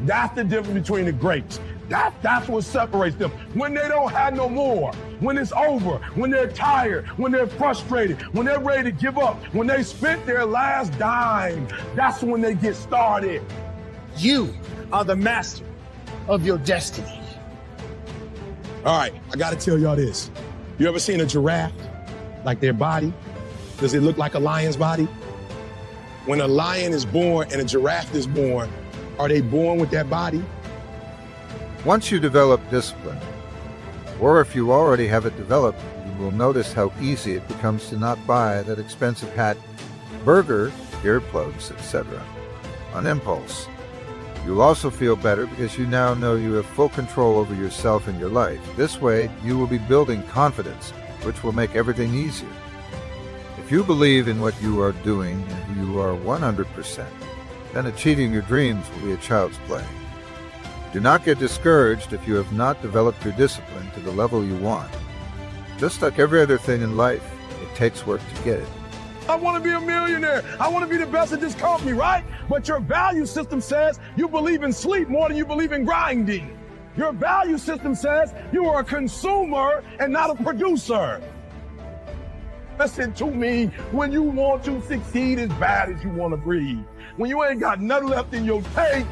That's the difference between the greats. That's what separates them. When they don't have no more, when it's over, when they're tired, when they're frustrated, when they're ready to give up, when they spent their last dime, that's when they get started. You are the master of your destiny. All right, I gotta tell y'all this. You ever seen a giraffe? Like their body? Does it look like a lion's body? When a lion is born and a giraffe is born, are they born with that body? Once you develop discipline, or if you already have it developed, you will notice how easy it becomes to not buy that expensive hat, burger, earplugs, etc. on impulse. You'll also feel better because you now know you have full control over yourself and your life. This way, you will be building confidence, which will make everything easier. If you believe in what you are doing and you are 100%, then achieving your dreams will be a child's play. Do not get discouraged if you have not developed your discipline to the level you want. Just like every other thing in life, it takes work to get it. I want to be a millionaire. I want to be the best at this company, right? But your value system says you believe in sleep more than you believe in grinding. Your value system says you are a consumer and not a producer. Listen to me, when you want to succeed as bad as you want to breathe, when you ain't got nothing left in your tank,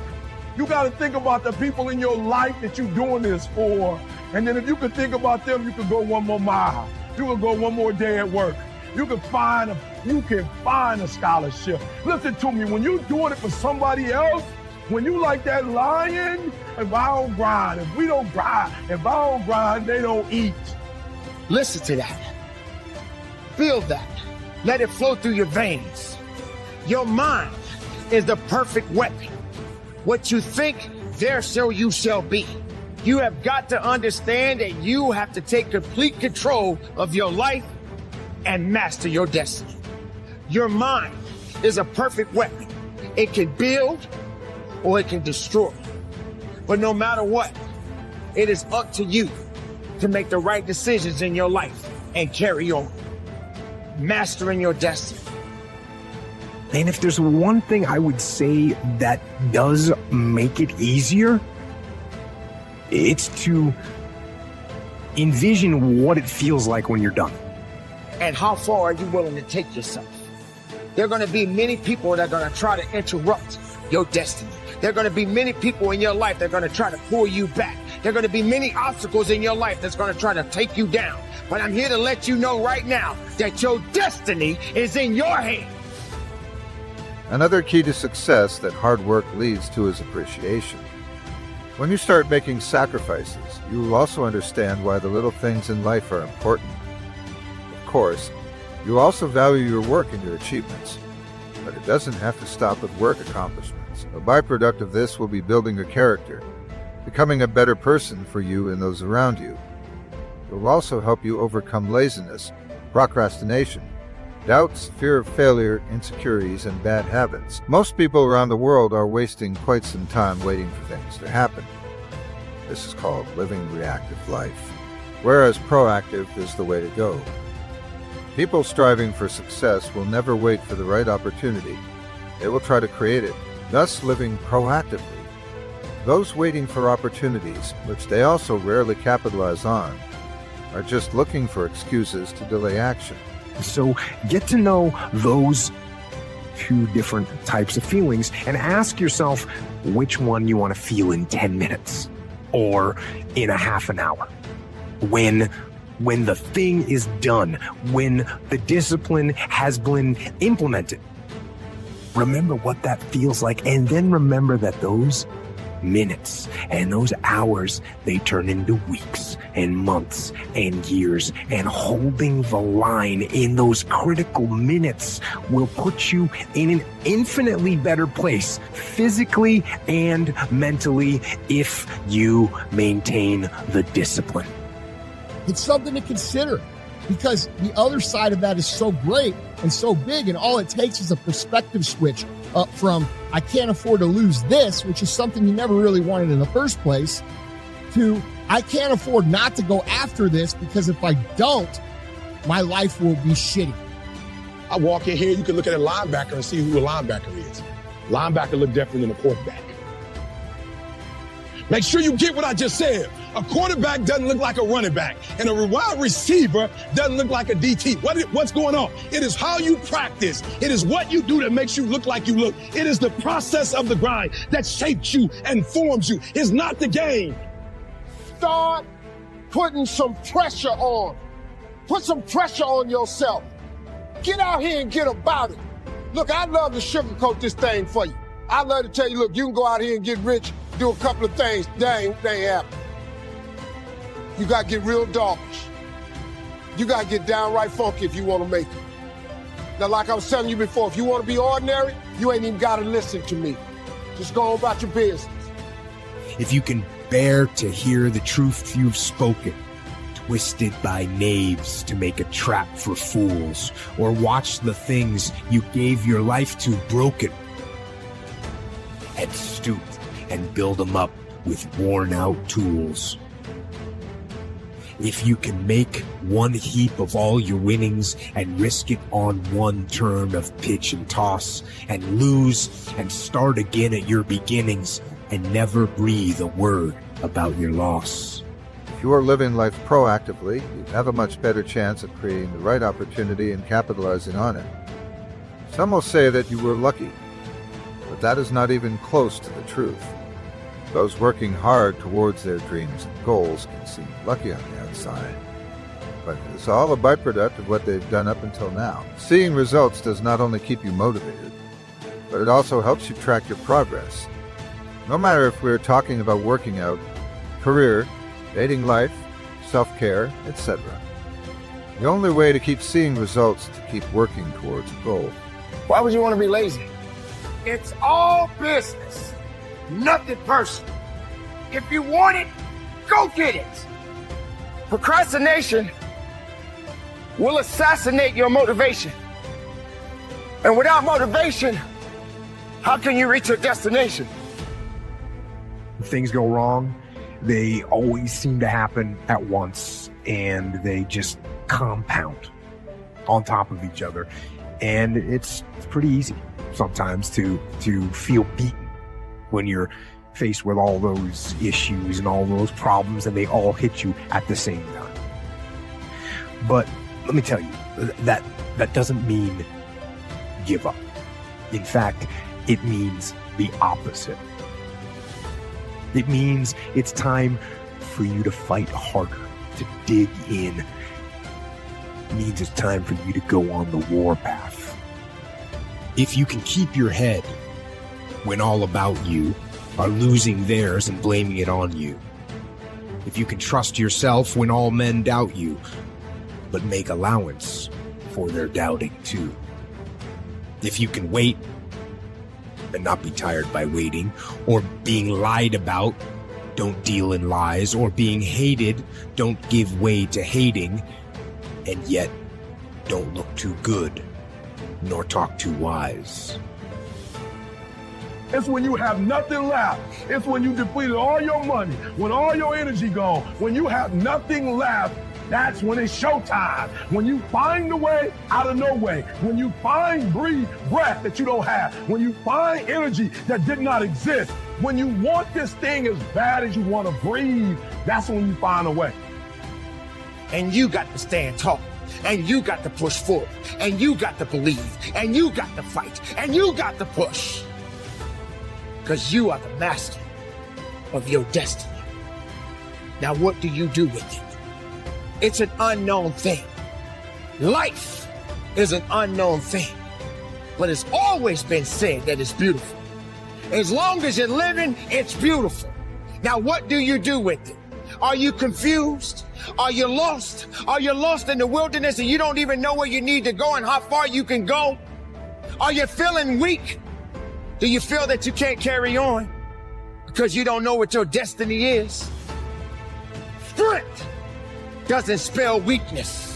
you got to think about the people in your life that you're doing this for. And then if you could think about them, you could go one more mile. You could go one more day at work. You can find a scholarship. Listen to me, when you're doing it for somebody else, when you like that lion, if I don't grind, if we don't grind, if I don't grind, they don't eat. Listen to that. Feel that. Let it flow through your veins. Your mind is the perfect weapon. What you think, there so you shall be. You have got to understand that you have to take complete control of your life and master your destiny. Your mind is a perfect weapon. It can build or it can destroy. But no matter what, it is up to you to make the right decisions in your life and carry on. Mastering your destiny. And if there's one thing I would say that does make it easier, it's to envision what it feels like when you're done. And how far are you willing to take yourself? There are going to be many people that are going to try to interrupt your destiny. There are going to be many people in your life that are going to try to pull you back. There are going to be many obstacles in your life that's going to try to take you down. But I'm here to let you know right now that your destiny is in your hands. Another key to success that hard work leads to is appreciation. When you start making sacrifices, you will also understand why the little things in life are important. Of course, you also value your work and your achievements, but it doesn't have to stop with work accomplishments. A byproduct of this will be building your character, becoming a better person for you and those around you. It will also help you overcome laziness, procrastination, doubts, fear of failure, insecurities, and bad habits. Most people around the world are wasting quite some time waiting for things to happen. This is called living reactive life, whereas proactive is the way to go. People striving for success will never wait for the right opportunity. They will try to create it, thus living proactively. Those waiting for opportunities, which they also rarely capitalize on, are just looking for excuses to delay action. So get to know those two different types of feelings and ask yourself which one you want to feel in 10 minutes or in a half an hour. When the thing is done, when the discipline has been implemented, remember what that feels like, and then remember that those minutes and those hours, they turn into weeks and months and years, and holding the line in those critical minutes will put you in an infinitely better place physically and mentally if you maintain the discipline. It's something to consider, because the other side of that is so great and so big, and all it takes is a perspective switch up from I can't afford to lose this, which is something you never really wanted in the first place, to I can't afford not to go after this, because if I don't, my life will be shitty. I walk in here, you can look at a linebacker and see who a linebacker is. Linebacker look different than a quarterback. Make sure you get what I just said. A quarterback doesn't look like a running back, and a wide receiver doesn't look like a DT. What's going on? It is how you practice. It is what you do that makes you look like you look. It is the process of the grind that shapes you and forms you. It's not the game. Start putting some pressure on. Put some pressure on yourself. Get out here and get about it. Look, I'd love to sugarcoat this thing for you. I'd love to tell you, look, you can go out here and get rich, do a couple of things. They ain't happening. You got to get real doggish. You got to get downright funky if you want to make it. Now, like I was telling you before, if you want to be ordinary, you ain't even got to listen to me. Just go on about your business. If you can bear to hear the truth you've spoken, twisted by knaves to make a trap for fools, or watch the things you gave your life to broken, and stoop and build them up with worn-out tools. If you can make one heap of all your winnings and risk it on one turn of pitch and toss, and lose and start again at your beginnings, and never breathe a word about your loss. If you are living life proactively, you have a much better chance of creating the right opportunity and capitalizing on it. Some will say that you were lucky, but that is not even close to the truth. Those working hard towards their dreams and goals can seem lucky on the outside, but it's all a byproduct of what they've done up until now. Seeing results does not only keep you motivated, but it also helps you track your progress. No matter if we're talking about working out, career, dating life, self-care, etc. The only way to keep seeing results is to keep working towards a goal. Why would you want to be lazy? It's all business, nothing personal. If you want it, go get it. Procrastination will assassinate your motivation. And without motivation, how can you reach your destination? If things go wrong, they always seem to happen at once, and they just compound on top of each other. And it's pretty easy sometimes to feel beaten when you're faced with all those issues and all those problems, and they all hit you at the same time. But let me tell you, that doesn't mean give up. In fact, it means the opposite. It means it's time for you to fight harder, to dig in. It means it's time for you to go on the warpath. If you can keep your head when all about you are losing theirs and blaming it on you. If you can trust yourself when all men doubt you, but make allowance for their doubting too. If you can wait and not be tired by waiting, or being lied about, don't deal in lies, or being hated, don't give way to hating, and yet don't look too good, nor talk too wise. It's when you have nothing left. It's when you depleted all your money, when all your energy gone, when you have nothing left. That's when it's showtime. When you find a way out of no way. When you find breath that you don't have. When you find energy that did not exist. When you want this thing as bad as you want to breathe, that's when you find a way. And you got to stand tall. And you got to push forward. And you got to believe. And you got to fight. And you got to push. Because you are the master of your destiny. Now, what do you do with it? It's an unknown thing. Life is an unknown thing. But it's always been said that it's beautiful. As long as you're living, it's beautiful. Now, what do you do with it? Are you confused? Are you lost? Are you lost in the wilderness and you don't even know where you need to go and how far you can go? Are you feeling weak? Do you feel that you can't carry on because you don't know what your destiny is? Strength doesn't spell weakness.